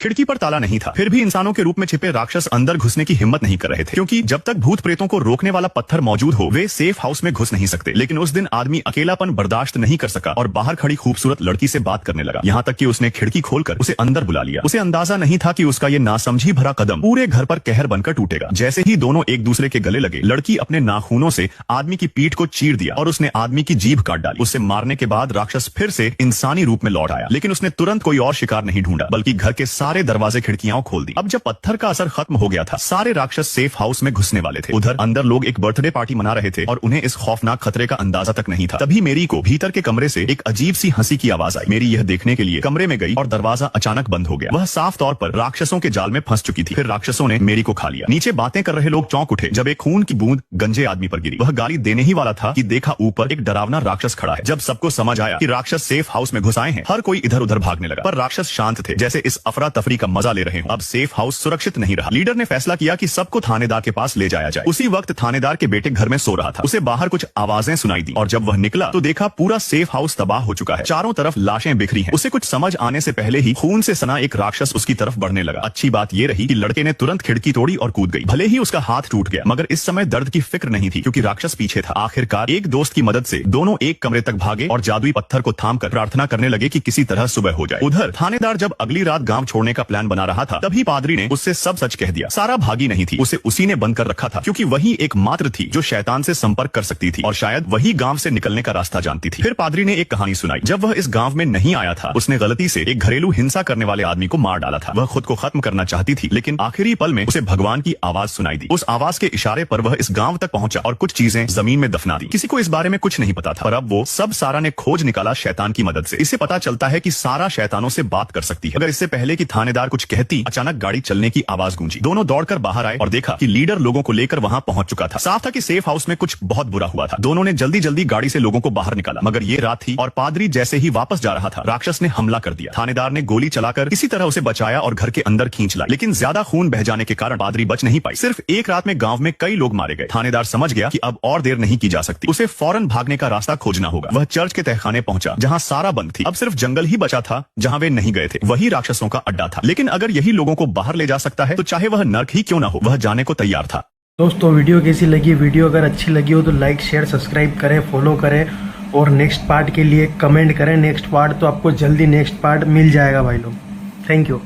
खिड़की पर ताला नहीं था, फिर भी इंसानों के रूप में छिपे राक्षस अंदर घुसने की हिम्मत नहीं कर रहे थे, क्योंकि जब तक भूत प्रेतों को रोकने वाला पत्थर मौजूद हो वे सेफ हाउस में घुस नहीं सकते। लेकिन उस दिन आदमी अकेलापन बर्दाश्त नहीं कर सका और बाहर खड़ी खूबसूरत लड़की से बात करने लगा, यहाँ तक कि उसने खिड़की खोलकर उसे अंदर बुला लिया। उसे अंदाजा नहीं था कि उसका ये नासमझी भरा कदम पूरे घर पर कहर बनकर टूटेगा। जैसे ही दोनों एक दूसरे के गले लगे, लड़की अपने नाखूनों से आदमी की पीठ को चीर दिया और उसने आदमी की जीभ काट डाली। उसे मारने के बाद राक्षस फिर से इंसानी रूप में लौट आया, लेकिन उसने तुरंत कोई और शिकार नहीं ढूंढा, बल्कि घर के सारे दरवाजे खिड़कियां खोल दी। अब जब पत्थर का असर खत्म हो गया था, सारे राक्षस सेफ हाउस में घुसने वाले थे। उधर अंदर लोग एक बर्थडे पार्टी मना रहे थे और उन्हें इस खौफनाक खतरे का अंदाजा तक नहीं था। तभी मेरी को भीतर के कमरे से एक अजीब सी हंसी की आवाज आई। मेरी यह देखने के लिए कमरे में गई और दरवाजा अचानक बंद हो गया। वह साफ तौर पर राक्षसों के जाल में फंस चुकी थी। फिर राक्षसों ने मेरी को खा लिया। नीचे बातें कर रहे लोग चौंक उठे जब एक खून की बूंद गंजे आदमी पर गिरी। वह गाली देने ही वाला था कि देखा ऊपर एक डरावना राक्षस खड़ा है। जब सबको समझ आया कि राक्षस सेफ हाउस में घुस आए हैं, हर कोई इधर उधर भागने लगा, पर राक्षस शांत थे, जैसे इस अफरा तफरी का मजा ले रहे हो। अब सेफ हाउस सुरक्षित नहीं रहा। लीडर ने फैसला किया कि सबको थानेदार के पास ले जाया जाए। उसी वक्त थानेदार के बेटे घर में सो रहा था। उसे बाहर कुछ आवाजें सुनाई दी और जब वह निकला तो देखा पूरा सेफ हाउस तबाह हो चुका है। चारों तरफ लाशें बिखरी हैं। उसे कुछ समझ आने से पहले ही खून से सना एक राक्षस उसकी तरफ बढ़ने लगा। अच्छी बात यह रही कि लड़के ने तुरंत खिड़की तोड़ी और कूद गई। भले ही उसका हाथ टूट गया, मगर इस समय दर्द की फिक्र नहीं थी, क्योंकि राक्षस पीछे था। आखिरकार एक दोस्त की मदद से दोनों एक कमरे तक भागे और जादुई पत्थर को थामकर प्रार्थना करने लगे कि किसी तरह सुबह हो जाए। उधर थानेदार जब अगली रात गांव छोड़ने का प्लान बना रहा था, तभी पादरी ने उससे सब सच कह दिया। सारा भागी नहीं थी, उसे उसी ने बंद कर रखा था, क्योंकि वही एकमात्र थी जो शैतान से संपर्क कर सकती थी और शायद वही गांव से निकलने का रास्ता जानती थी। फिर पादरी ने एक कहानी सुनाई। जब वह इस गांव में नहीं आया था, उसने गलती से एक घरेलू हिंसा करने वाले आदमी को मार डाला था। वह खुद को खत्म करना चाहती थी, लेकिन आखिरी पल में उसे भगवान की आवाज सुनाई दी। उस आवाज के इशारे पर वह इस गांव तक पहुंचा और कुछ चीजें जमीन में दफना दी। किसी को इस बारे में कुछ नहीं पता था, पर अब वो सब सारा ने खोज निकाला शैतान की मदद से। इससे पता चलता है कि सारा शैतानों से बात कर सकती है। अगर इससे पहले कि थानेदार कुछ कहती, अचानक गाड़ी चलने की आवाज गूंजी। दोनों दौड़कर बाहर आए और देखा कि लीडर लोगों को लेकर वहां पहुंच चुका था। साफ था कि सेफ हाउस में कुछ बहुत बुरा हुआ था। दोनों ने जल्दी जल्दी गाड़ी से लोगों को बाहर निकाला, मगर ये रात थी और पादरी जैसे ही वापस जा रहा था, राक्षस ने हमला कर दिया। थानेदार ने गोली चलाकर किसी तरह उसे बचाया और घर के अंदर खींच लाया, लेकिन ज्यादा खून बह जाने के कारण पादरी बच नहीं पाई। सिर्फ एक रात में गांव में कई लोग मारे गए। थानेदार समझ गया कि अब और देर नहीं की जा सकती, उसे फौरन भागने का रास्ता खोजना होगा। वह चर्च के तहखाने पहुंचा, जहां सारा बंद थी। अब सिर्फ जंगल ही बचा था जहां वे नहीं गए थे। वही राक्षसों का अड्डा था, लेकिन अगर यही लोगों को बाहर ले जा सकता है तो चाहे वह नर्क ही क्यों ना हो, वह जाने को तैयार था। दोस्तों वीडियो कैसी लगी? वीडियो अगर अच्छी लगी हो तो लाइक शेयर सब्सक्राइब करें, फॉलो करें और नेक्स्ट पार्ट के लिए कमेंट करें। नेक्स्ट पार्ट तो आपको जल्दी नेक्स्ट पार्ट मिल जाएगा भाई लोग। Thank you.